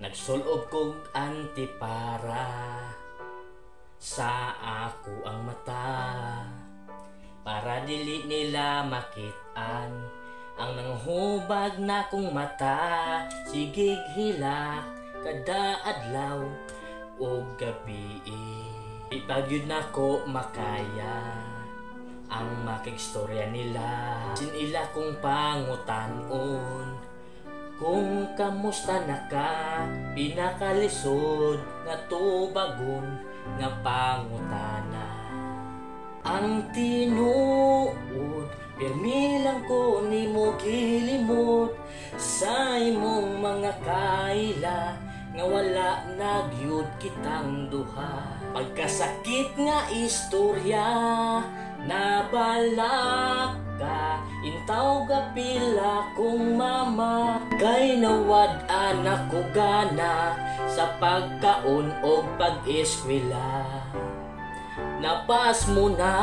Nagsulob kog antipara sa ako ang mata, para dili nila makitaan ang nanghubag na kong mata. Sigig hilak kada adlaw o gabi, di pagyud nako makaya ang makigstorya nila. Sinila kong pangutanon kung kamusta na ka, pinakalisod nga tubagon nga pangutana. Ang tinuod pirmi lang ko nimo gilimot sa imong mga kaila, nga wala nagyud kitang duha. Pagkasakit nga istorya nabalak ka, intaw gapila kong mama, kay nawad anak ko gana sa pagkaon o pag-eskwela. Napas mo na